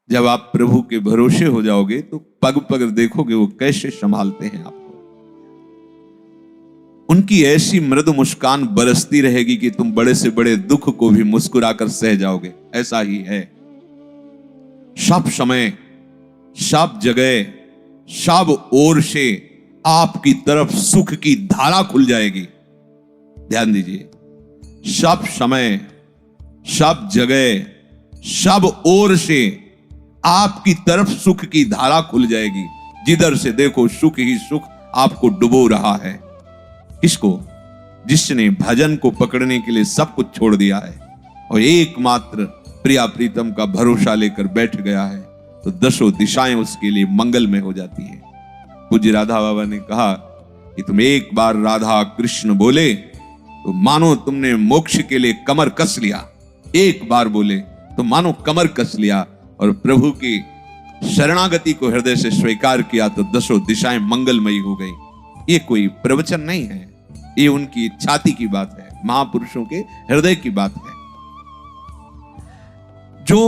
जब आप प्रभु के भरोसे हो जाओगे तो पग पग देखोगे वो कैसे संभालते हैं आपको। उनकी ऐसी मृदु मुस्कान बरसती रहेगी कि तुम बड़े से बड़े दुख को भी मुस्कुराकर सह जाओगे। ऐसा ही है, सब समय, सब जगह, सब ओर से आपकी तरफ सुख की धारा खुल जाएगी। ध्यान दीजिए, सब समय, सब जगह, सब ओर से आपकी तरफ सुख की धारा खुल जाएगी। जिधर से देखो सुख ही सुख आपको डुबो रहा है। किसको? जिसने भजन को पकड़ने के लिए सब कुछ छोड़ दिया है और एकमात्र प्रिया प्रीतम का भरोसा लेकर बैठ गया है, तो दसों दिशाएं उसके लिए मंगलमय हो जाती है। पूज्य राधा बाबा ने कहा कि तुम एक बार राधा कृष्ण बोले तो मानो तुमने मोक्ष के लिए कमर कस लिया। एक बार बोले तो मानो कमर कस लिया और प्रभु की शरणागति को हृदय से स्वीकार किया तो दसों दिशाएं मंगलमयी हो गई। ये कोई प्रवचन नहीं है, ये उनकी छाती की बात है, महापुरुषों के हृदय की बात है। जो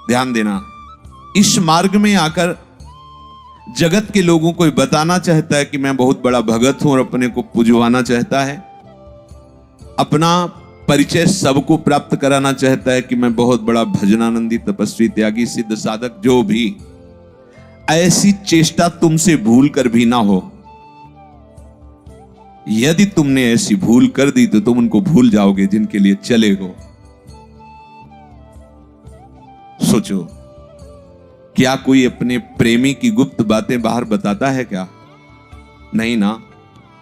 ध्यान देना, इस मार्ग में आकर जगत के लोगों को बताना चाहता है कि मैं बहुत बड़ा भगत हूं और अपने को पुजवाना चाहता है, अपना परिचय सबको प्राप्त कराना चाहता है कि मैं बहुत बड़ा भजनानंदी, तपस्वी, त्यागी, सिद्ध साधक, जो भी, ऐसी चेष्टा तुमसे भूल कर भी ना हो। यदि तुमने ऐसी भूल कर दी तो तुम उनको भूल जाओगे जिनके लिए चले हो। सोचो, क्या कोई अपने प्रेमी की गुप्त बातें बाहर बताता है क्या? नहीं ना।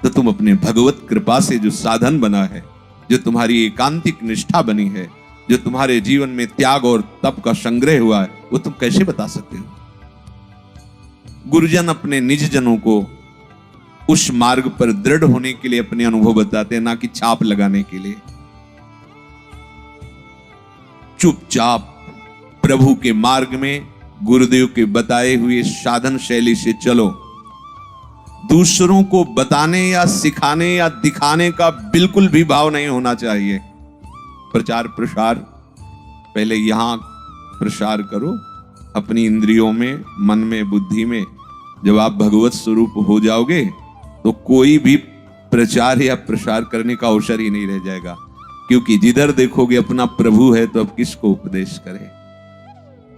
तो तुम अपने भगवत कृपा से जो साधन बना है, जो तुम्हारी एकांतिक निष्ठा बनी है, जो तुम्हारे जीवन में त्याग और तप का संग्रह हुआ है, वो तुम कैसे बता सकते हो? गुरुजन अपने निज जनों को उस मार्ग पर दृढ़ होने के लिए अपने अनुभव बताते हैं, ना कि छाप लगाने के लिए। चुपचाप प्रभु के मार्ग में गुरुदेव के बताए हुए साधन शैली से चलो। दूसरों को बताने या सिखाने या दिखाने का बिल्कुल भी भाव नहीं होना चाहिए। प्रचार प्रसार पहले यहां प्रसार करो, अपनी इंद्रियों में, मन में, बुद्धि में। जब आप भगवत स्वरूप हो जाओगे तो कोई भी प्रचार या प्रसार करने का अवसर ही नहीं रह जाएगा, क्योंकि जिधर देखोगे अपना प्रभु है, तो अब किसको उपदेश करें,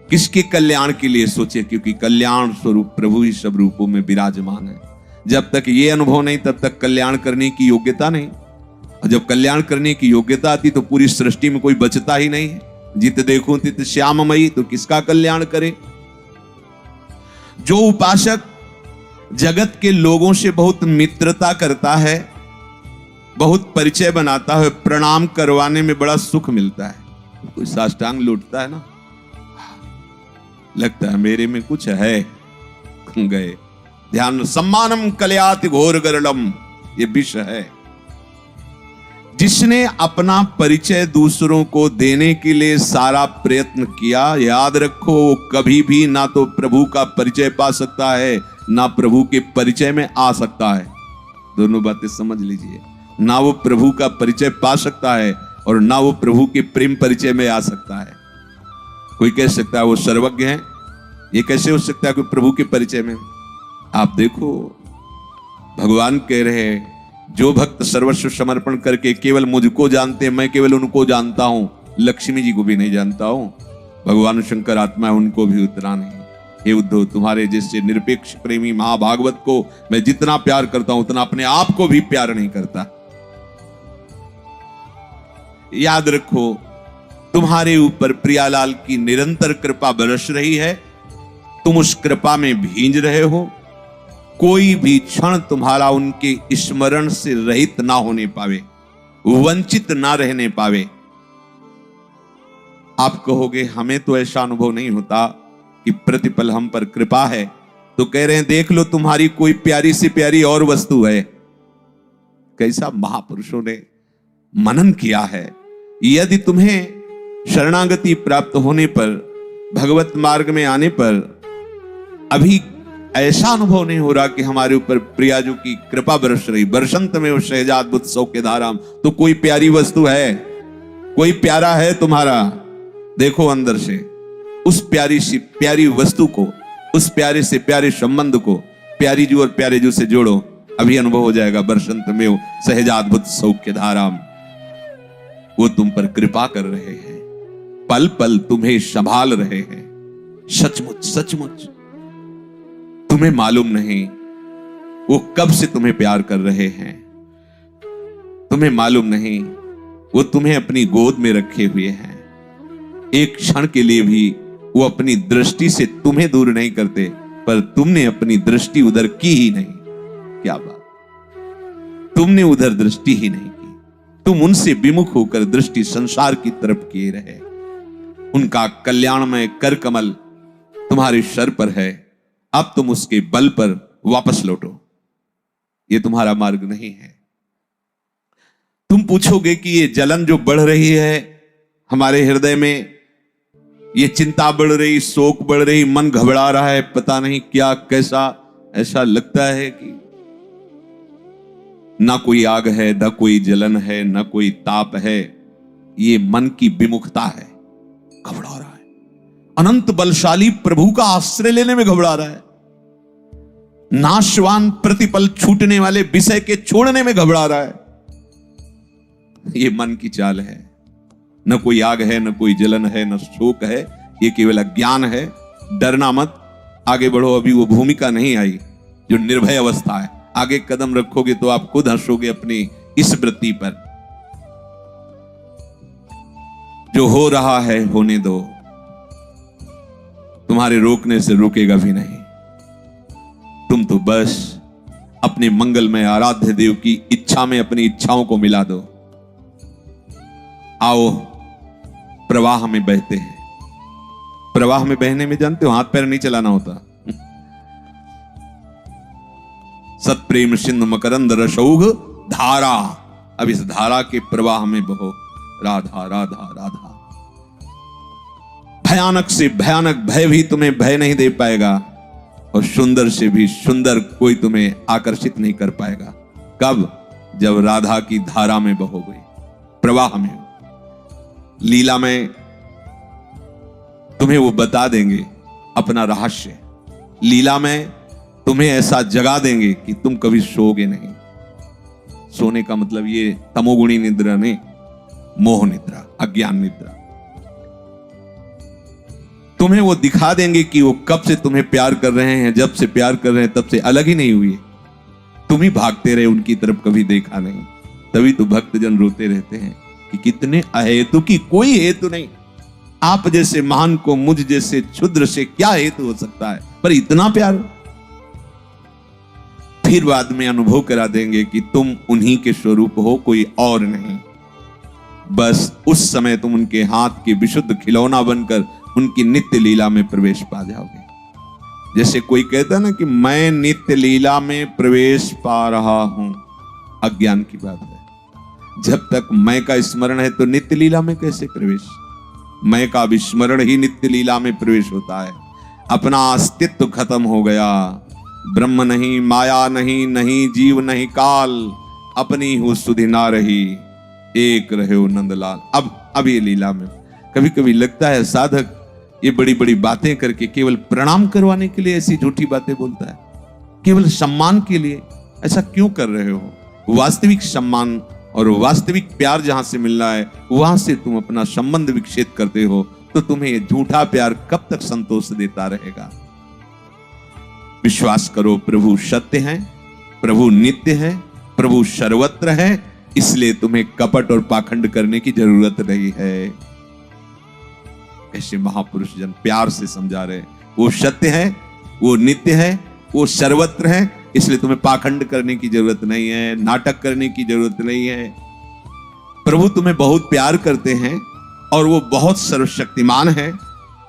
किसके कल्याण के लिए सोचे, क्योंकि कल्याण स्वरूप प्रभु ही सब रूपों में विराजमान है। जब तक ये अनुभव नहीं, तब तक कल्याण करने की योग्यता नहीं, और जब कल्याण करने की योग्यता आती तो पूरी सृष्टि में कोई बचता ही नहीं है। जित देखूं तित श्याममयी, तो किसका कल्याण करे? जो उपासक जगत के लोगों से बहुत मित्रता करता है, बहुत परिचय बनाता है, प्रणाम करवाने में बड़ा सुख मिलता है। कोई साष्टांग लौटता है ना, लगता है मेरे में कुछ है, गए। ध्यान, सम्मानम कलयाति घोर गरलम, ये विष है। जिसने अपना परिचय दूसरों को देने के लिए सारा प्रयत्न किया, याद रखो, कभी भी ना तो प्रभु का परिचय पा सकता है, ना प्रभु के परिचय में आ सकता है। दोनों बातें समझ लीजिए, ना वो प्रभु का परिचय पा सकता है और ना वो प्रभु के प्रेम परिचय में आ सकता है। कोई कह सकता है वो सर्वज्ञ है, ये कैसे हो सकता है कोई प्रभु के परिचय में? आप देखो, भगवान कह रहे हैं, जो भक्त सर्वस्व समर्पण करके केवल मुझको जानते हैं, मैं केवल उनको जानता हूं, लक्ष्मी जी को भी नहीं जानता हूं, भगवान शंकर आत्मा है, उनको भी उतना नहीं। हे उद्धव, तुम्हारे जैसे निरपेक्ष प्रेमी महाभागवत को मैं जितना प्यार करता हूं, उतना अपने आप को भी प्यार नहीं करता। याद रखो, तुम्हारे ऊपर प्रियालाल की निरंतर कृपा बरस रही है, तुम उस कृपा में भींज रहे हो। कोई भी क्षण तुम्हारा उनके स्मरण से रहित ना होने पावे, वंचित ना रहने पावे। आप कहोगे हमें तो ऐसा अनुभव नहीं होता कि प्रतिपल हम पर कृपा है, तो कह रहे हैं देख लो, तुम्हारी कोई प्यारी से प्यारी और वस्तु है। कैसा महापुरुषों ने मनन किया है। यदि तुम्हें शरणागति प्राप्त होने पर, भगवत मार्ग में आने पर अभी ऐसा अनुभव नहीं हो रहा कि हमारे ऊपर प्रियाजू की कृपा बरस रही, बरसंत में वो सहजाद्भुत सौख्य धाराम, तो कोई प्यारी वस्तु है, कोई प्यारा है तुम्हारा। देखो अंदर से, उस प्यारी सी प्यारी वस्तु को, उस प्यारे से प्यारे संबंध को प्यारी जू और प्यारे जू से जोड़ो, अभी अनुभव हो जाएगा। बरसंत में सहजाद्भुत सौख्य धाराम, वो तुम पर कृपा कर रहे हैं, पल पल तुम्हें संभाल रहे हैं। सचमुच सचमुच तुम्हें मालूम नहीं वो कब से तुम्हें प्यार कर रहे हैं, तुम्हें मालूम नहीं वो तुम्हें अपनी गोद में रखे हुए हैं। एक क्षण के लिए भी वो अपनी दृष्टि से तुम्हें दूर नहीं करते, पर तुमने अपनी दृष्टि उधर की ही नहीं। क्या बात, तुमने उधर दृष्टि ही नहीं की, तुम उनसे विमुख होकर दृष्टि संसार की तरफ किए रहे। उनका कल्याणमय कर कमल तुम्हारे सर पर है, अब तुम उसके बल पर वापस लौटो। ये तुम्हारा मार्ग नहीं है। तुम पूछोगे कि ये जलन जो बढ़ रही है हमारे हृदय में, ये चिंता बढ़ रही, शोक बढ़ रही, मन घबरा रहा है, पता नहीं क्या कैसा, ऐसा लगता है कि ना कोई आग है, ना कोई जलन है, ना कोई ताप है। ये मन की विमुखता है, घबरा रहा है। अनंत बलशाली प्रभु का आश्रय लेने में घबरा रहा है, नाशवान प्रतिपल छूटने वाले विषय के छोड़ने में घबरा रहा है। ये मन की चाल है। न कोई आग है, न कोई जलन है, न शोक है, ये केवल अज्ञान है। डरना मत, आगे बढ़ो। अभी वो भूमिका नहीं आई जो निर्भय अवस्था है। आगे कदम रखोगे तो आप खुद हंसोगे अपनी इस वृत्ति पर। जो हो रहा है होने दो, तुम्हारे रोकने से रुकेगा भी नहीं। तुम तो बस अपने मंगलमय आराध्य देव की इच्छा में अपनी इच्छाओं को मिला दो। आओ, प्रवाह में बहते हैं। प्रवाह में बहने में जानते हो हाथ पैर नहीं चलाना होता। सत्प्रेम सिंधु मकरंद रसौघ धारा, अब इस धारा के प्रवाह में बहो। राधा राधा राधा। भयानक से भयानक भय भी तुम्हें भय नहीं दे पाएगा, और सुंदर से भी सुंदर कोई तुम्हें आकर्षित नहीं कर पाएगा। कब? जब राधा की धारा में बहोगे, प्रवाह में। लीला में तुम्हें वो बता देंगे अपना रहस्य। लीला में तुम्हें ऐसा जगा देंगे कि तुम कभी सोओगे नहीं। सोने का मतलब ये तमोगुणी निद्रा नहीं, मोह निद्रा, अज्ञान निद्रा। तुम्हें वो दिखा देंगे कि वो कब से तुम्हें प्यार कर रहे हैं, जब से प्यार कर रहे हैं तब से अलग ही नहीं हुए। तुम ही भागते रहे, उनकी तरफ कभी देखा नहीं। तभी तो भक्तजन रोते रहते हैं कि कितने अहेतु की कोई हेतु नहीं। आप जैसे महान को मुझ जैसे क्षुद्र से क्या हेतु हो सकता है, पर इतना प्यार। फिर बाद में अनुभव करा देंगे कि तुम उन्हीं के स्वरूप हो, कोई और नहीं। बस उस समय तुम उनके हाथ के विशुद्ध खिलौना बनकर उनकी नित्य लीला में प्रवेश पा जाओगे। जैसे कोई कहता ना कि मैं नित्य लीला में प्रवेश पा रहा हूं, अज्ञान की बात है। जब तक मैं का स्मरण है तो नित्य लीला में कैसे प्रवेश? मैं का विस्मरण ही नित्य लीला में प्रवेश होता है। अपना अस्तित्व खत्म हो गया। ब्रह्म नहीं, माया नहीं, नहीं जीव नहीं काल, अपनी हो सुधि ना रही, एक रहे हो नंदलाल। अब ये लीला में कभी कभी लगता है साधक ये बड़ी बड़ी बातें करके केवल प्रणाम करवाने के लिए ऐसी झूठी बातें बोलता है, केवल सम्मान के लिए। ऐसा क्यों कर रहे हो? वास्तविक सम्मान और वास्तविक प्यार जहां से मिल रहा है वहां से तुम अपना संबंध विकसित करते हो, तो तुम्हें ये झूठा प्यार कब तक संतोष देता रहेगा? विश्वास करो, प्रभु सत्य है, प्रभु नित्य है, प्रभु सर्वत्र है, इसलिए तुम्हें कपट और पाखंड करने की जरूरत नहीं है। ऐसे महापुरुष जन प्यार से समझा रहे, वो सत्य है, वो नित्य है, वो सर्वत्र है, इसलिए तुम्हें पाखंड करने की जरूरत नहीं है, नाटक करने की जरूरत नहीं है। प्रभु तुम्हें बहुत प्यार करते हैं और वो बहुत सर्वशक्तिमान है।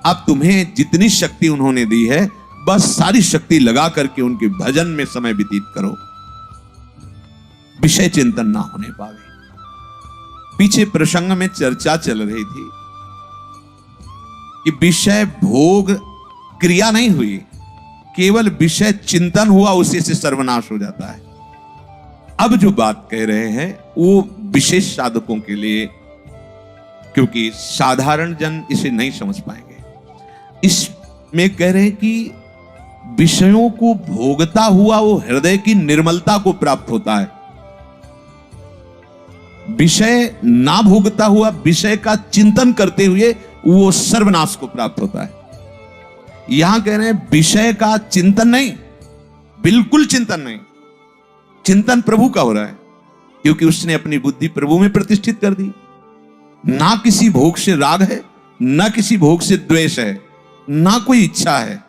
अब तुम्हें जितनी शक्ति उन्होंने दी है, बस सारी शक्ति लगा करके उनके भजन में समय व्यतीत करो। विषय चिंतन ना होने पावे। पीछे प्रसंग में चर्चा चल रही थी कि विषय भोग क्रिया नहीं हुई, केवल विषय चिंतन हुआ, उसी से सर्वनाश हो जाता है। अब जो बात कह रहे हैं वो विशेष साधकों के लिए, क्योंकि साधारण जन इसे नहीं समझ पाएंगे। इसमें कह रहे हैं कि विषयों को भोगता हुआ वो हृदय की निर्मलता को प्राप्त होता है। विषय ना भोगता हुआ विषय का चिंतन करते हुए वो सर्वनाश को प्राप्त होता है। यहां कह रहे हैं विषय का चिंतन नहीं, बिल्कुल चिंतन नहीं। चिंतन प्रभु का हो रहा है क्योंकि उसने अपनी बुद्धि प्रभु में प्रतिष्ठित कर दी। ना किसी भोग से राग है, ना किसी भोग से द्वेष है, ना कोई इच्छा है।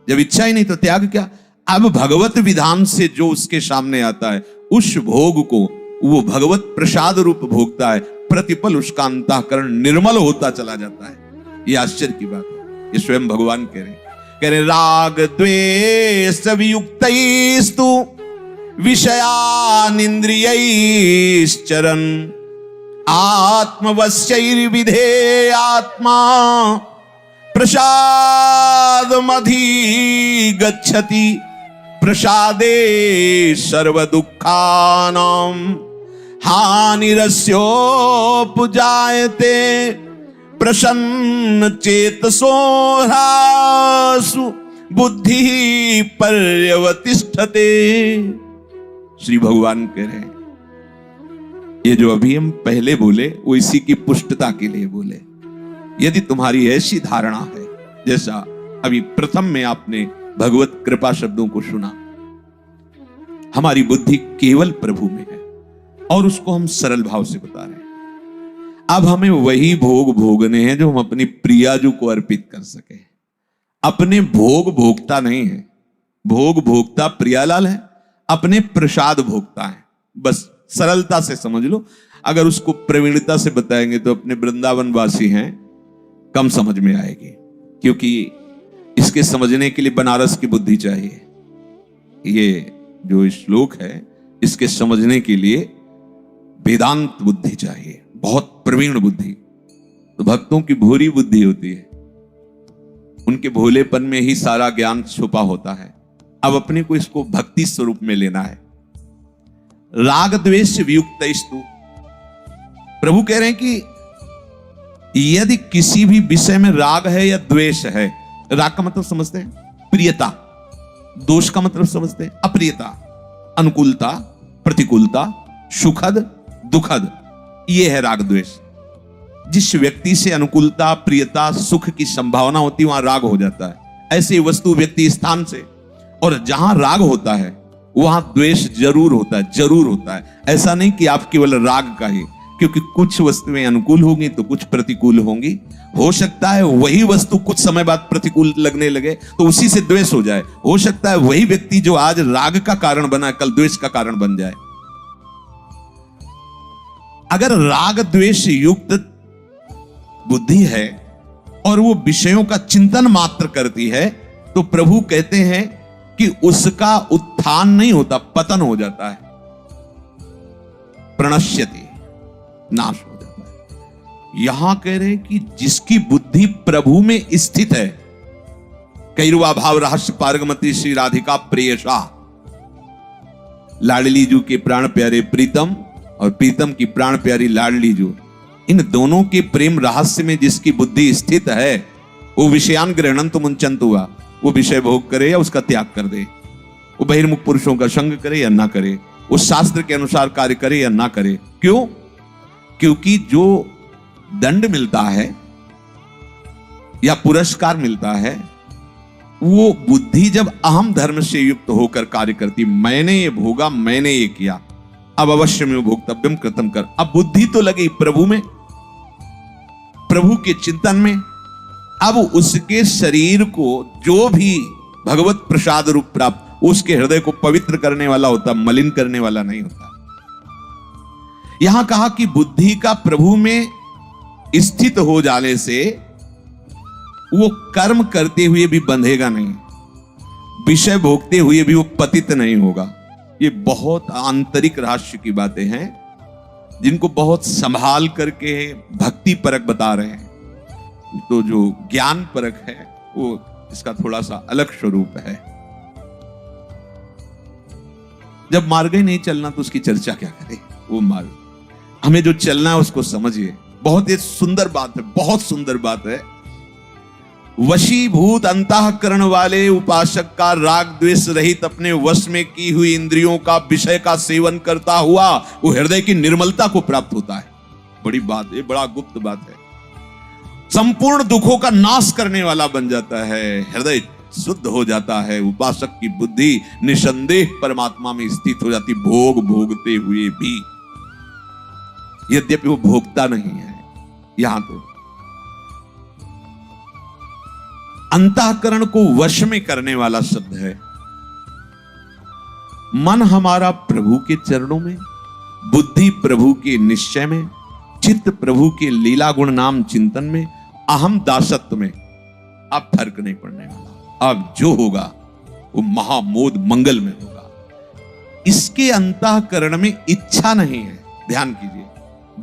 जब इच्छा ही नहीं तो त्याग क्या। अब भगवत विधान से जो उसके सामने आता है उस भोग को वो भगवत प्रसाद रूप भोगता है। प्रतिपल उसका अंतःकरण निर्मल होता चला जाता है। ये आश्चर्य की बात है। ये स्वयं भगवान कह रहे राग द्वेष वियुक्तैस्तु विषयानिन्द्रियैश्चरन् आत्मवश्यैर्विधेयात्मा प्रसादमधिगच्छति प्रसादे सर्वदुःखानां हानिरस्योपजायते प्रसन्न चेतसो ह्रासु बुद्धि पर्यवतिष्ठते। श्री भगवान कह रहे हैं ये जो अभी हम पहले बोले वो इसी की पुष्टता के लिए बोले। यदि तुम्हारी ऐसी धारणा है जैसा अभी प्रथम में आपने भगवत कृपा शब्दों को सुना, हमारी बुद्धि केवल प्रभु में है और उसको हम सरल भाव से बता रहे हैं। अब हमें वही भोग भोगने हैं जो हम अपनी प्रियाजू को अर्पित कर सके। अपने भोग भोगता नहीं है, भोग भोगता प्रियालाल है, अपने प्रसाद भोगता है। बस सरलता से समझ लो। अगर उसको प्रवीणता से बताएंगे तो अपने वृंदावन वासी हैं, कम समझ में आएगी, क्योंकि इसके समझने के लिए बनारस की बुद्धि चाहिए। ये जो श्लोक है इसके समझने के लिए वेदांत बुद्धि चाहिए, बहुत प्रवीण बुद्धि। तो भक्तों की भोरी बुद्धि होती है, उनके भोलेपन में ही सारा ज्ञान छुपा होता है। अब अपने को इसको भक्ति स्वरूप में लेना है। राग द्वेष वियुक्तैस्तु, प्रभु कह रहे हैं कि यदि किसी भी विषय में राग है या द्वेष है, राग का मतलब समझते हैं प्रियता, दोष का मतलब समझते हैं अप्रियता, अनुकूलता, प्रतिकूलता, सुखद दुखद, ये है राग द्वेष। जिस व्यक्ति से अनुकूलता, प्रियता, सुख की संभावना होती है वहां राग हो जाता है। ऐसे वस्तु, व्यक्ति, स्थान से, और जहां राग होता है वहां द्वेष जरूर होता है, जरूर होता है। ऐसा नहीं कि आप केवल राग का ही, क्योंकि कुछ वस्तुएं अनुकूल होंगी तो कुछ प्रतिकूल होंगी। हो सकता है वही वस्तु कुछ समय बाद प्रतिकूल लगने लगे तो उसी से द्वेष हो जाए। हो सकता है वही व्यक्ति जो आज राग का कारण बना कल द्वेष का कारण बन जाए। अगर राग द्वेष युक्त बुद्धि है और वो विषयों का चिंतन मात्र करती है तो प्रभु कहते हैं कि उसका उत्थान नहीं होता, पतन हो जाता है, प्रणश्यति, नाश हो जाता है। यहां कह रहे हैं कि जिसकी बुद्धि प्रभु में स्थित है, कैरुआ भाव रहस्य पारगमती श्री राधिका प्रियशा, लाडली जू के प्राण प्यारे प्रीतम और प्रीतम की प्राण प्यारी लाडली जू, इन दोनों के प्रेम रहस्य में जिसकी बुद्धि स्थित है वो विषयान ग्रहणंतु मुंचंतु हुआ, वो विषय भोग करे या उसका त्याग कर दे, वो बहिर्मुख पुरुषों का संग करे या ना करे, वो शास्त्र के अनुसार कार्य करे या ना करे। क्यों? क्योंकि जो दंड मिलता है या पुरस्कार मिलता है वो बुद्धि जब अहम धर्म से युक्त होकर कार्य करती, मैंने ये भोगा, मैंने ये किया, अब अवश्य में भोक्तव्यम कृतम कर। अब बुद्धि तो लगी प्रभु में, प्रभु के चिंतन में। अब उसके शरीर को जो भी भगवत प्रसाद रूप प्राप्त, उसके हृदय को पवित्र करने वाला होता, मलिन करने वाला नहीं होता। यहां कहा कि बुद्धि का प्रभु में स्थित हो जाने से वो कर्म करते हुए भी बंधेगा नहीं, विषय भोगते हुए भी वो पतित नहीं होगा। ये बहुत आंतरिक रहस्य की बातें हैं जिनको बहुत संभाल करके भक्ति परक बता रहे हैं। तो जो ज्ञान परक है वो इसका थोड़ा सा अलग स्वरूप है। जब मार्ग ही नहीं चलना तो उसकी चर्चा क्या करें। वो मार्ग, हमें जो चलना है उसको समझिए। बहुत ही सुंदर बात है, बहुत सुंदर बात है। वशीभूत अंतःकरण वाले उपासक का राग द्वेष रहित अपने वश में की हुई इंद्रियों का विषय का सेवन करता हुआ वो हृदय की निर्मलता को प्राप्त होता है। बड़ी बात, ये बड़ा गुप्त बात है। संपूर्ण दुखों का नाश करने वाला बन जाता है, हृदय शुद्ध हो जाता है। उपासक की बुद्धि निसंदेह परमात्मा में स्थित हो जाती, भोग भोगते हुए भी, यद्यपि वो भोगता नहीं है। यहां तो अंतःकरण को वश में करने वाला शब्द है। मन हमारा प्रभु के चरणों में, बुद्धि प्रभु के निश्चय में, चित्त प्रभु के लीला गुण नाम चिंतन में, अहम दासत्व में। अब फर्क नहीं पड़ने वाला, अब जो होगा वो महामोद मंगल में होगा। इसके अंतःकरण में इच्छा नहीं है। ध्यान कीजिए,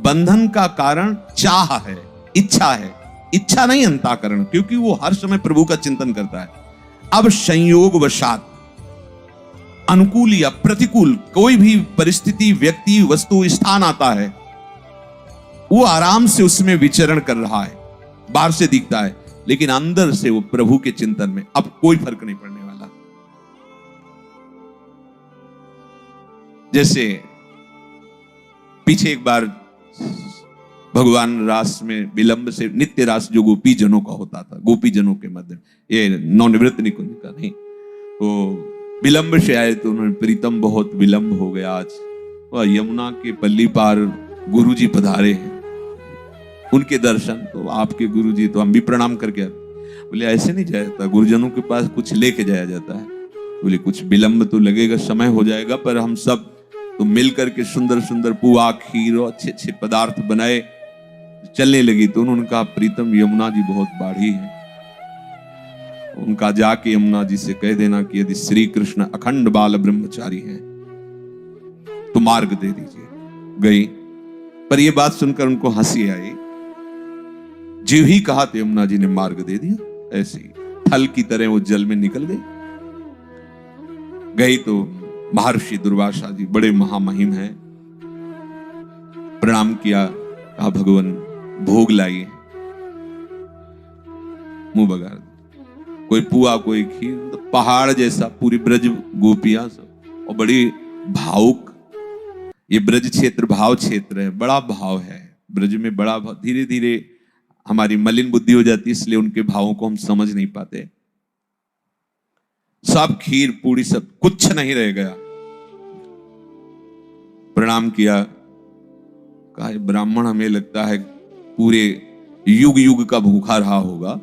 बंधन का कारण चाह है, इच्छा है, इच्छा नहीं अंतःकरण, क्योंकि वो हर समय प्रभु का चिंतन करता है। अब संयोग वशात अनुकूल या प्रतिकूल कोई भी परिस्थिति, व्यक्ति, वस्तु, स्थान आता है, वो आराम से उसमें विचरण कर रहा है, बाहर से दिखता है, लेकिन अंदर से वो प्रभु के चिंतन में। अब कोई फर्क नहीं पड़ने वाला। जैसे पीछे एक बार भगवान रास में विलंब से, नित्य रास जो गोपी जनों का होता था, गोपी जनों के मध्य, ये नवनिवृत्त निकुंज का नहीं, वो विलंब से आए तो उन्होंने, प्रीतम बहुत विलंब हो गया आज, वह यमुना के पल्ली पार गुरुजी पधारे हैं, उनके दर्शन, तो आपके गुरुजी, तो हम भी प्रणाम करके आते। बोले ऐसे नहीं जाया जाता, गुरुजनों के पास कुछ लेके जाया जाता है। बोले कुछ विलंब तो लगेगा, समय हो जाएगा, पर हम सब तो मिल करके सुंदर सुंदर पुआ, खीर और अच्छे अच्छे पदार्थ बनाए, चलने लगी। तो उन्होंने कहा, प्रीतम यमुना जी बहुत बाढ़ी है, उनका जाके यमुना जी से कह देना कि यदि श्री कृष्ण अखंड बाल ब्रह्मचारी हैं तो मार्ग दे दीजिए। गई, पर यह बात सुनकर उनको हंसी आई। जो ही कहा तो यमुना जी ने मार्ग दे दिया, ऐसे ही थल की तरह वो जल में निकल गई। गई तो महर्षि दुर्वासा जी बड़े महामहिम हैं, प्रणाम किया, कहा भगवान भोग लाइए, मुंह बगाड़, कोई पुआ कोई खीर, तो पहाड़ जैसा पूरी ब्रज गोपियां सब, और बड़ी भावुक। ये ब्रज क्षेत्र भाव क्षेत्र है, बड़ा भाव है ब्रज में, बड़ा भाव। धीरे धीरे हमारी मलिन बुद्धि हो जाती है, इसलिए उनके भावों को हम समझ नहीं पाते। सब खीर पूरी सब कुछ नहीं रह गया। प्रणाम किया, कहा ब्राह्मण हमें लगता है पूरे युग युग का भूखा रहा होगा,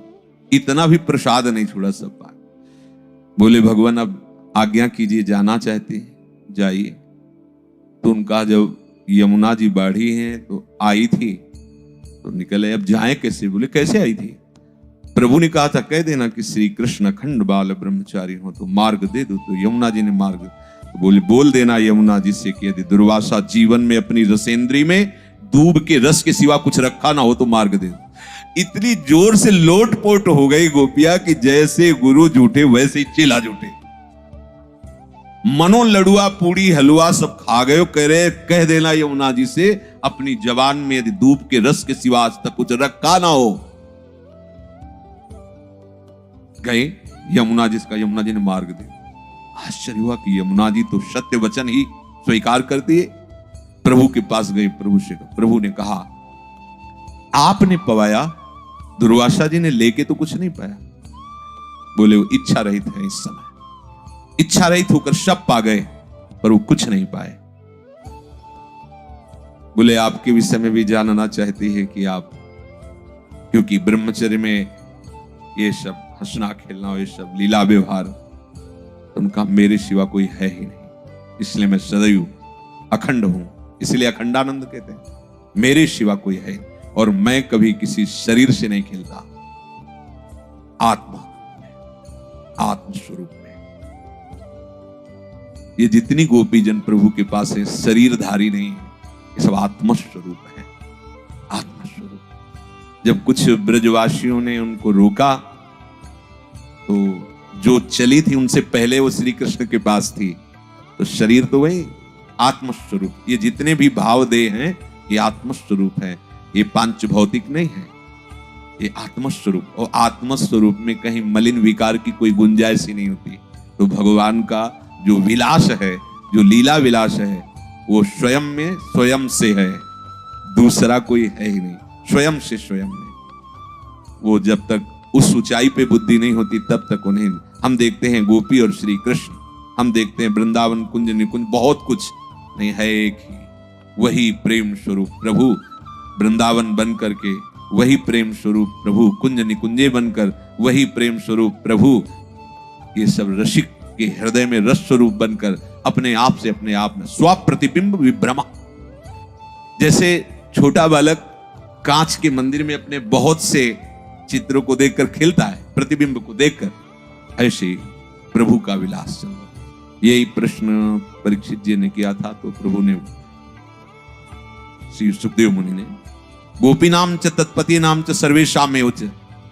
इतना भी प्रसाद नहीं छोड़ा सब बात। बोले भगवान अब आज्ञा कीजिए, जाना चाहते हैं जाइए। तो उनका जब यमुना जी बाढ़ी हैं तो आई थी, तो निकले, अब जाए कैसे? बोले कैसे आई थी? प्रभु ने कहा था कह देना कि श्री कृष्ण अखंड बाल ब्रह्मचारी हो तो मार्ग दे दो। तो यमुना जी ने मार्ग, तो बोले बोल देना यमुना जी से कि यदि दुर्वासा जीवन में अपनी रसेंद्री में दूब के रस के सिवा कुछ रखा ना हो तो मार्ग दे दो। इतनी जोर से लोटपोट हो गई गोपिया कि जैसे गुरु झूठे वैसे ही चेला झूठे। मनो लड़ुआ पूड़ी हलवा सब खा गए। कह रहे कह देना यमुना जी से अपनी जवान में यदि दूब के रस के सिवा आज तक कुछ रखा ना हो। गए यमुना जी, इसका यमुना जी ने मार्ग दिया। आश्चर्य हुआ कि यमुना जी तो सत्य वचन ही स्वीकार करती है। प्रभु के पास गए, प्रभु ने कहा आपने पवाया, दुर्वासा जी ने लेके तो कुछ नहीं पाया। बोले वो इच्छा रहित है, इस समय इच्छा रहित होकर सब पा गए पर वो कुछ नहीं पाए। बोले आपके विषय में भी जानना चाहती है कि आप, क्योंकि ब्रह्मचर्य में ये सब हंसना खेलना, ये सब लीला व्यवहार, तो उनका मेरे सिवा कोई है ही नहीं, इसलिए मैं सदैव अखंड हूं, इसलिए अखंडानंद कहते हैं। मेरे सिवा कोई है और मैं कभी किसी शरीर से नहीं खेलता, आत्मा आत्म स्वरूप में। ये जितनी गोपी जन प्रभु के पास है शरीरधारी नहीं है, ये सब आत्मस्वरूप है, आत्मस्वरूप। जब कुछ ब्रजवासियों ने उनको रोका तो जो चली थी उनसे पहले वो श्री कृष्ण के पास थी, तो शरीर तो वही आत्मस्वरूप। ये जितने भी भाव देह हैं ये आत्मस्वरूप है, ये पांच भौतिक नहीं है। ये आत्मस्वरूप, और आत्मस्वरूप में कहीं मलिन विकार की कोई गुंजाइश ही नहीं होती। तो भगवान का जो विलास है, जो लीला विलास है, वो स्वयं में स्वयं से है, दूसरा कोई है ही नहीं, स्वयं से स्वयं में। वो जब तक उस ऊंचाई पे बुद्धि नहीं होती तब तक उन्हें, हम देखते हैं गोपी और श्री कृष्ण, हम देखते हैं वृंदावन कुंज निकुंज, बहुत कुछ नहीं है, एक ही वही प्रेम स्वरूप प्रभु वृंदावन बन करके, वही प्रेम स्वरूप प्रभु कुंज निकुंजे बनकर, वही प्रेम स्वरूप प्रभु ये सब रसिक के हृदय में रस स्वरूप बनकर अपने आप से अपने आप में स्वप्रतिबिंब विभ्रमा। जैसे छोटा बालक कांच के मंदिर में अपने बहुत से चित्रों को देखकर खेलता है, प्रतिबिंब को देखकर, ऐसे प्रभु का विलास चल रहा। यही प्रश्न परीक्षित जी ने किया था, तो प्रभु ने, श्री सुखदेव मुनि ने, गोपी नाम च तत्पति नाम च सर्वेशाम में उच्च,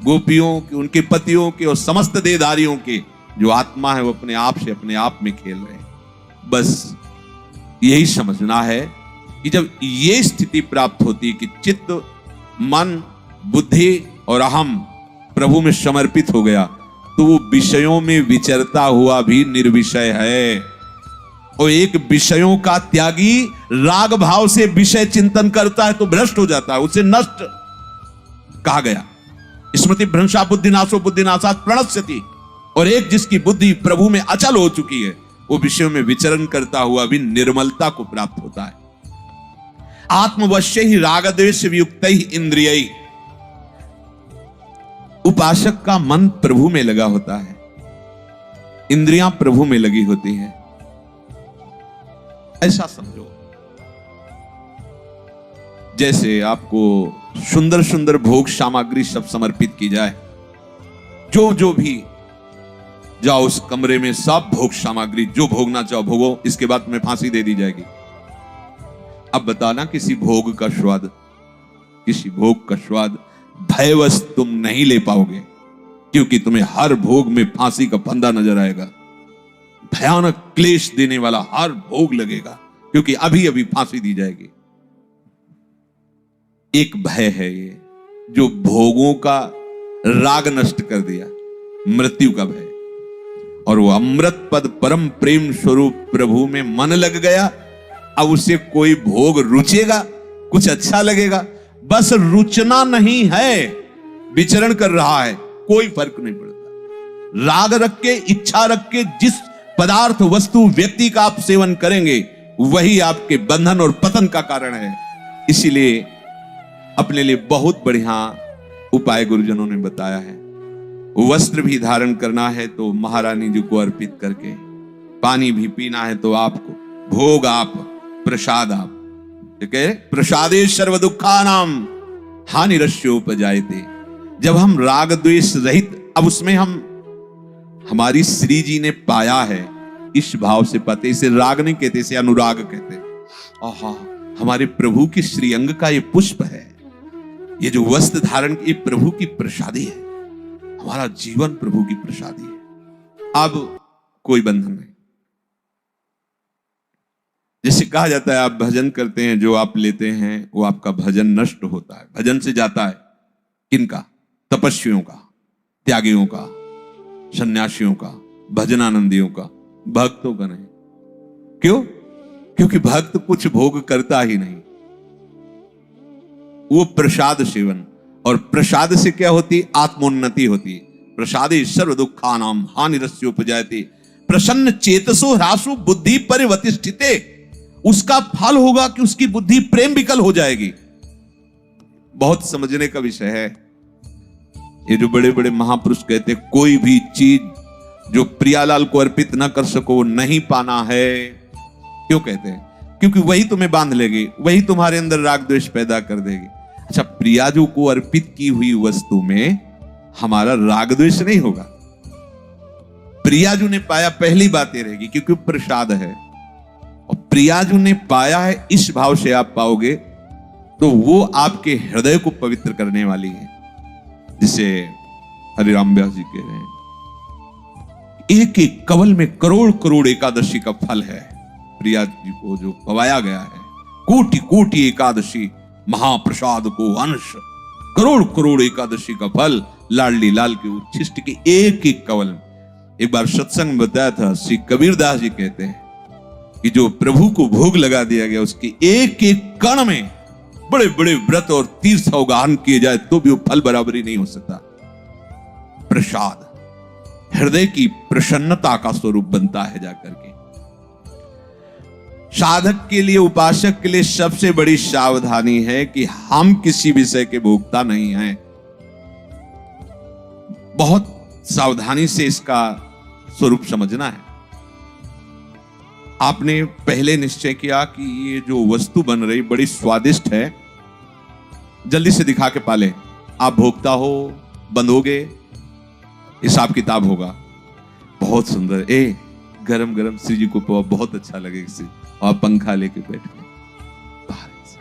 गोपियों के, उनके पतियों के और समस्त देहधारियों के जो आत्मा है वो अपने आप से अपने आप में खेल रहे हैं। बस यही समझना है कि जब ये स्थिति प्राप्त होती है कि चित्त, मन, बुद्धि और अहम प्रभु में समर्पित हो गया, तो वो विषयों में विचरता हुआ भी निर्विषय है। और एक विषयों का त्यागी राग भाव से विषय चिंतन करता है तो भ्रष्ट हो जाता है, उसे नष्ट कहा गया। स्मृति भ्रंशा बुद्धिनाशो बुद्धिनाशात् प्रणश्यति। और एक जिसकी बुद्धि प्रभु में अचल हो चुकी है, वो विषयों में विचरण करता हुआ भी निर्मलता को प्राप्त होता है। आत्मवश्य ही राग द्वेष वियुक्त इंद्रिय। उपासक का मन प्रभु में लगा होता है, इंद्रियां प्रभु में लगी होती हैं, ऐसा समझो। जैसे आपको सुंदर सुंदर भोग सामग्री सब समर्पित की जाए, जो जो भी जाओ उस कमरे में सब भोग सामग्री, जो भोगना चाहो भोगो, इसके बाद तुम्हें फांसी दे दी जाएगी। अब बताना किसी भोग का स्वाद, किसी भोग का स्वाद भयवश तुम नहीं ले पाओगे, क्योंकि तुम्हें हर भोग में फांसी का फंदा नजर आएगा। भयानक क्लेश देने वाला हर भोग लगेगा, क्योंकि अभी अभी फांसी दी जाएगी। एक भय है ये, जो भोगों का राग नष्ट कर दिया, मृत्यु का भय। और वो अमृत पद परम प्रेम स्वरूप प्रभु में मन लग गया, अब उसे कोई भोग रुचेगा, कुछ अच्छा लगेगा, बस रुचना नहीं है, विचरण कर रहा है, कोई फर्क नहीं पड़ता। राग रख के, इच्छा रख के जिस पदार्थ, वस्तु, व्यक्ति का आप सेवन करेंगे, वही आपके बंधन और पतन का कारण है। इसीलिए अपने लिए बहुत बढ़िया उपाय गुरुजनों ने बताया है। वस्त्र भी धारण करना है तो महारानी जी को अर्पित करके, पानी भी पीना है तो आपको, भोग आप, प्रसाद आप, ठीक है। प्रसादे सर्व दुखानाम हानिरस्योपजायते। जब हम राग द्वेष रहित, अब उसमें हम, हमारी श्री जी ने पाया है, इस भाव से पाते, इसे राग नहीं कहते, इसे अनुराग कहते। आहा, हमारे प्रभु की श्रीअंग का ये पुष्प है, ये जो वस्त्र धारण की प्रभु की प्रसादी है, हमारा जीवन प्रभु की प्रसादी है। अब कोई बंधन नहीं। जैसे कहा जाता है, आप भजन करते हैं, जो आप लेते हैं वो आपका भजन नष्ट होता है, भजन से जाता है। किनका? तपस्वियों का, त्यागियों का, सन्यासियों का, भजनानंदियों का, भक्तों का नहीं। क्यों? क्योंकि भक्त कुछ भोग करता ही नहीं, वो प्रसाद सेवन, और प्रसाद से क्या होती? आत्मोन्नति होती है। प्रसादे सर्व दुखानाम हानिरस्योपजायते प्रसन्न चेतसो ह्रासु बुद्धि परिवतिष्ठिते। उसका फल होगा कि उसकी बुद्धि प्रेम विकल हो जाएगी। बहुत समझने का विषय है। ये जो बड़े बड़े महापुरुष कहते हैं, कोई भी चीज जो प्रियालाल को अर्पित ना कर सको नहीं पाना है। क्यों कहते हैं? क्योंकि वही तुम्हें बांध लेगी, वही तुम्हारे अंदर राग द्वेष पैदा कर देगी। अच्छा, प्रियाजू को अर्पित की हुई वस्तु में हमारा राग द्वेष नहीं होगा। प्रियाजू ने पाया, पहली बात ये रहेगी, क्योंकि प्रसाद है, और प्रियाजू ने पाया है, इस भाव से आप पाओगे तो वो आपके हृदय को पवित्र करने वाली है। जिसे हरिराम व्यास जी कह रहे हैं, एक एक कवल में करोड़ करोड़ एकादशी का फल है। प्रिया जी को जो पवाया गया है, कोटि कोटि एकादशी महाप्रसाद को अंश, करोड़ करोड़ एकादशी का फल लाडली लाल के उच्छिष्ट के एक एक कवल में। एक बार सत्संग में बताया था, श्री कबीरदास जी कहते हैं कि जो प्रभु को भोग लगा दिया गया उसके एक एक कण में बड़े बड़े व्रत और तीर्थ अवगाहन किए जाए तो भी वो फल बराबरी नहीं हो सकता। प्रसाद हृदय की प्रसन्नता का स्वरूप बनता है जाकर के। साधक के लिए, उपासक के लिए सबसे बड़ी सावधानी है कि हम किसी विषय के भोक्ता नहीं हैं। बहुत सावधानी से इसका स्वरूप समझना है। आपने पहले निश्चय किया कि ये जो वस्तु बन रही बड़ी स्वादिष्ट है, जल्दी से दिखा के पाले। आप भोक्ता हो, बंधोगे, हिसाब किताब होगा। बहुत सुंदर, गरम गरम श्री जी को बहुत अच्छा लगेगा इससे, और पंखा लेके बैठ गए बाहर से।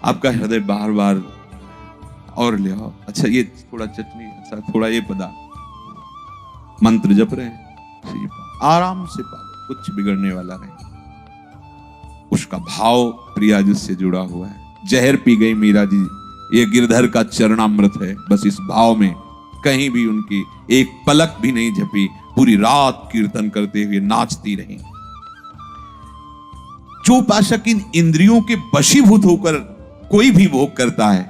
आपका हृदय बार बार और ले आओ, अच्छा ये थोड़ा चटनी, अच्छा थोड़ा ये पदार्थ, मंत्र जप रहे हैं, आराम से पालो, कुछ बिगड़ने वाला नहीं। उसका भाव प्रिया जी से जुड़ा हुआ है। जहर पी गई मीरा जी, ये गिरधर का चरणामृत है। बस इस भाव में कहीं भी उनकी एक पलक भी नहीं झपी, पूरी रात कीर्तन करते हुए नाचती रही। जो उपासक इन इंद्रियों के वशीभूत होकर कोई भी भोग करता है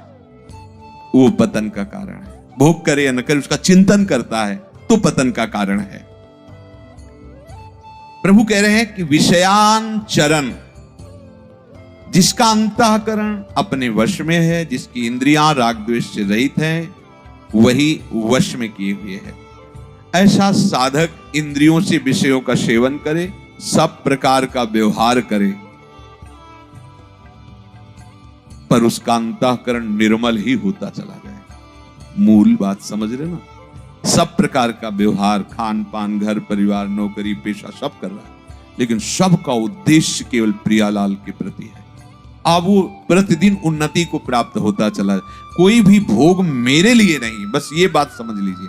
वो पतन का कारण है। भोग करे या न करे, उसका चिंतन करता है तो पतन का कारण है। प्रभु कह रहे हैं कि विषयान चरण, जिसका अंतःकरण अपने वश में है, जिसकी इंद्रियां राग द्वेष से रहित हैं, वही वश में किए हुए है। ऐसा साधक इंद्रियों से विषयों का सेवन करे, सब प्रकार का व्यवहार करे, पर उसका अंतःकरण निर्मल ही होता चला जाए। मूल बात समझ रहे ना? सब प्रकार का व्यवहार, खान पान, घर परिवार, नौकरी पेशा सब कर रहा है, लेकिन सबका उद्देश्य केवल प्रियालाल के प्रति है। अब वो प्रतिदिन उन्नति को प्राप्त होता चला जाए। कोई भी भोग मेरे लिए नहीं, बस ये बात समझ लीजिए।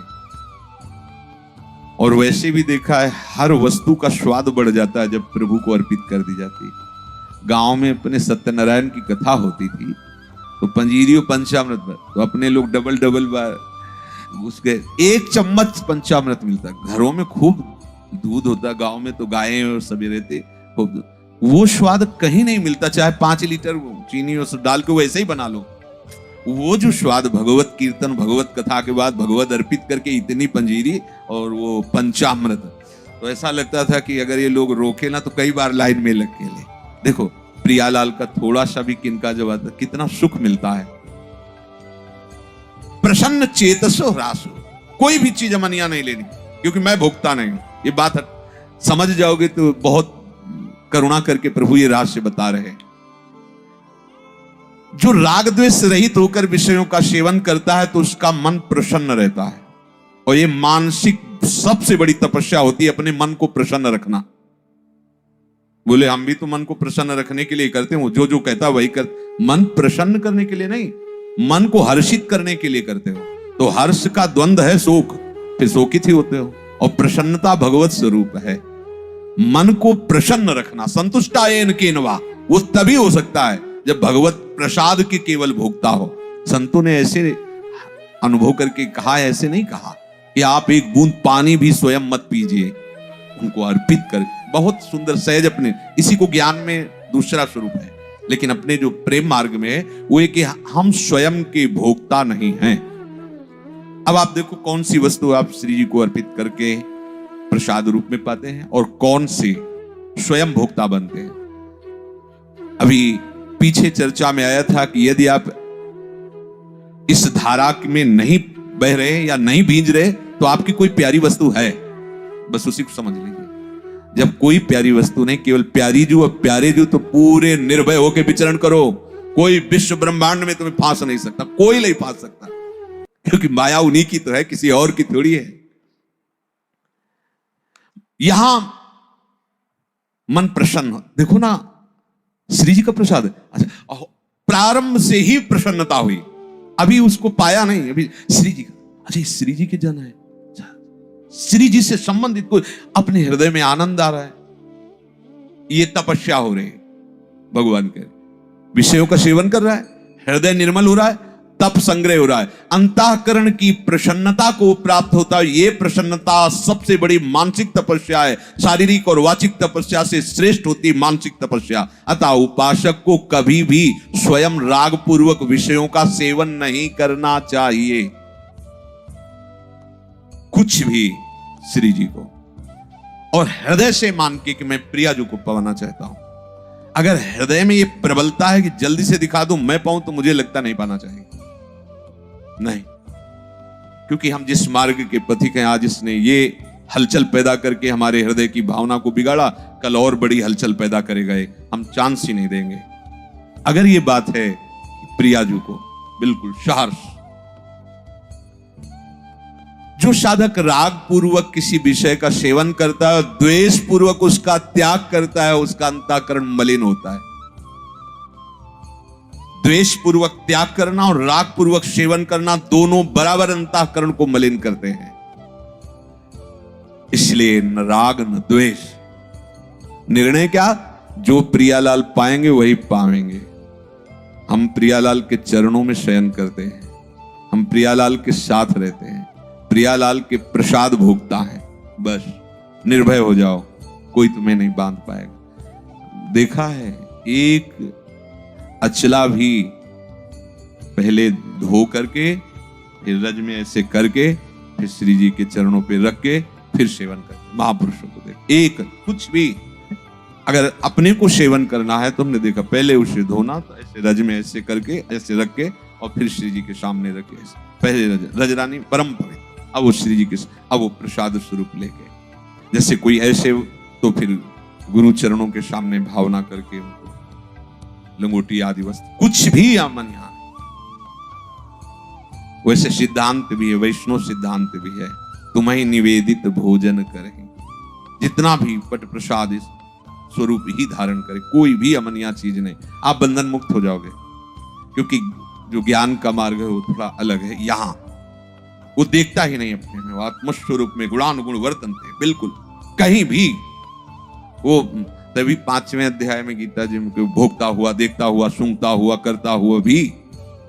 और वैसे भी देखा है, हर वस्तु का स्वाद बढ़ जाता है जब प्रभु को अर्पित कर दी जाती है। गांव में अपने सत्यनारायण की कथा होती थी तो पंजीरी और पंचामृत पर तो अपने लोग डबल डबल बार उसके एक चम्मच पंचामृत मिलता। घरों में खूब दूध होता, गांव में तो गायें और सभी रहते, खूब वो स्वाद कहीं नहीं मिलता। चाहे 5 लीटर चीनी और डाल के वैसे ही बना लो, वो जो स्वाद भगवत कीर्तन, भगवत कथा के बाद भगवत अर्पित करके इतनी पंजीरी और वो पंचामृत, तो ऐसा लगता था कि अगर ये लोग रोके ना तो कई बार लाइन में लग के ले। देखो प्रियालाल का थोड़ा सा भी किनका जब आता कितना सुख मिलता है। प्रसन्न चेतसो ह्रासो, कोई भी चीज अमनिया नहीं लेनी, क्योंकि मैं भोगता नहीं हूं। ये बात समझ जाओगे तो बहुत करुणा करके प्रभु ये रहस्य बता रहे हैं। जो राग द्वेष रहित होकर विषयों का सेवन करता है तो उसका मन प्रसन्न रहता है। और ये मानसिक सबसे बड़ी तपस्या होती है, अपने मन को प्रसन्न रखना। बोले हम भी तो मन को प्रसन्न रखने के लिए करते हो, जो जो कहता वही कर। मन प्रसन्न करने के लिए नहीं, मन को हर्षित करने के लिए करते हो। तो हर्ष का द्वंद्व है शोक, फिर शोकित ही होते हो। और प्रसन्नता भगवत स्वरूप है। मन को प्रसन्न रखना, संतुष्टायेन केनवा, वो तभी हो सकता है जब भगवत प्रसाद के केवल भोक्ता हो। संतों ने ऐसे अनुभव करके कहा है, ऐसे नहीं कहा कि आप एक बूंद पानी भी स्वयं मत पीजिए, उनको अर्पित कर। बहुत सुंदर सहज अपने, इसी को ज्ञान में दूसरा स्वरूप है, लेकिन अपने जो प्रेम मार्ग में है वो है कि हम स्वयं के भोक्ता नहीं हैं। अब आप देखो कौन सी वस्तु आप श्री जी को अर्पित करके प्रसाद रूप में पाते हैं और कौन से स्वयं भोक्ता बनते हैं। अभी पीछे चर्चा में आया था कि यदि आप इस धारा में नहीं बह रहे या नहीं भींज रहे तो आपकी कोई प्यारी वस्तु है, बस उसी को समझ लीजिए। जब कोई प्यारी वस्तु नहीं, केवल प्यारी जो और प्यारे जो, तो पूरे निर्भय होकर विचरण करो। कोई विश्व ब्रह्मांड में तुम्हें फांस नहीं सकता, कोई नहीं फांस सकता, क्योंकि माया उन्हीं की तो है, किसी और की थोड़ी है। यहां मन प्रसन्न, देखो ना श्री जी का प्रसाद। अच्छा, प्रारंभ से ही प्रसन्नता हुई, अभी उसको पाया नहीं, अभी श्री जी का, अच्छा श्री जी के जन है, श्री जी से संबंधित कोई अपने हृदय में आनंद आ रहा है, ये तपस्या हो रही है। भगवान के विषयों का सेवन कर रहा है, हृदय निर्मल हो रहा है, तप संग्रह हो रहा है, अंतःकरण की प्रसन्नता को प्राप्त होता है। ये प्रसन्नता सबसे बड़ी मानसिक तपस्या है, शारीरिक और वाचिक तपस्या से श्रेष्ठ होती है मानसिक तपस्या। अतः उपासक को कभी भी स्वयं राग पूर्वक विषयों का सेवन नहीं करना चाहिए, कुछ भी श्री जी को, और हृदय से मान के कि मैं प्रिया जी को पाना चाहता हूं। अगर हृदय में ये प्रबलता है कि जल्दी से दिखा दूं मैं पाऊं, तो मुझे लगता नहीं पाना चाहिए, नहीं, क्योंकि हम जिस मार्ग के पथिक हैं, आज इसने ये हलचल पैदा करके हमारे हृदय की भावना को बिगाड़ा, कल और बड़ी हलचल पैदा करेगा, हम चांस ही नहीं देंगे। अगर ये बात है प्रिया जी को बिल्कुल सहर्ष, जो साधक राग पूर्वक किसी विषय का सेवन करता है, द्वेष पूर्वक उसका त्याग करता है, उसका अंतःकरण मलिन होता है। द्वेष पूर्वक त्याग करना और राग पूर्वक सेवन करना दोनों बराबर अंतःकरण को मलिन करते हैं। इसलिए न राग न द्वेष। निर्णय क्या? जो प्रियालाल पाएंगे वही पावेंगे। हम प्रियालाल के चरणों में शयन करते हैं, हम प्रियालाल के साथ रहते हैं, प्रियालाल के प्रसाद भोगता है, बस निर्भय हो जाओ, कोई तुम्हें नहीं बांध पाएगा। देखा है, एक अचला भी पहले धो करके, फिर रज में ऐसे करके, फिर श्री जी के चरणों पे रख के फिर सेवन करते। महापुरुषों को देख, एक कुछ भी अगर अपने को सेवन करना है तो हमने देखा पहले उसे धोना, तो ऐसे रज में ऐसे करके ऐसे रख के और फिर श्री जी के सामने रखे, पहले रजरानी परम पवित्र, अब वो श्री जी के, अब वो प्रसाद स्वरूप लेके, जैसे कोई ऐसे तो फिर गुरु चरणों के सामने भावना करके उनको लंगोटी आदि वस्तु कुछ भी अमन यहाँ। वैसे सिद्धांत भी है, वैष्णव सिद्धांत भी है, तुम्हें निवेदित भोजन करें, जितना भी पट प्रसाद इस स्वरूप ही धारण करे, कोई भी अमनिया चीज नहीं, आप बंधन मुक्त हो जाओगे। क्योंकि जो ज्ञान का मार्ग है वो थोड़ा अलग है, यहाँ वो देखता ही नहीं अपने में, वो आत्मस्वरूप में गुणानुगुण वर्तनते, बिल्कुल कहीं भी वो, तभी 5वें अध्याय में गीता जी में भोगता हुआ, देखता हुआ, सूंघता हुआ, करता हुआ भी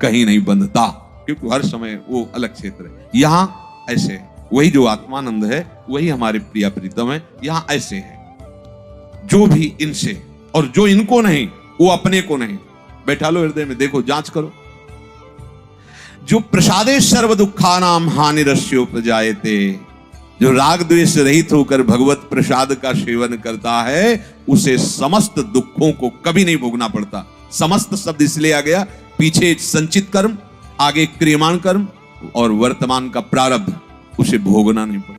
कहीं नहीं बंधता, क्योंकि हर समय वो अलग क्षेत्र है। यहाँ ऐसे वही जो आत्मानंद है वही हमारे प्रिया प्रीतम है, यहाँ ऐसे है, जो भी इनसे और जो इनको नहीं वो अपने को नहीं। बैठा लो हृदय में, देखो, जांच करो। जो प्रसादे सर्व दुखानाम हानिरस्योपजायते, जो राग द्वेष रहित होकर भगवत प्रसाद का सेवन करता है, उसे समस्त दुखों को कभी नहीं भोगना पड़ता। समस्त शब्द इसलिए आ गया, पीछे संचित कर्म, आगे क्रियमाण कर्म और वर्तमान का प्रारब्ध, उसे भोगना नहीं पड़ता।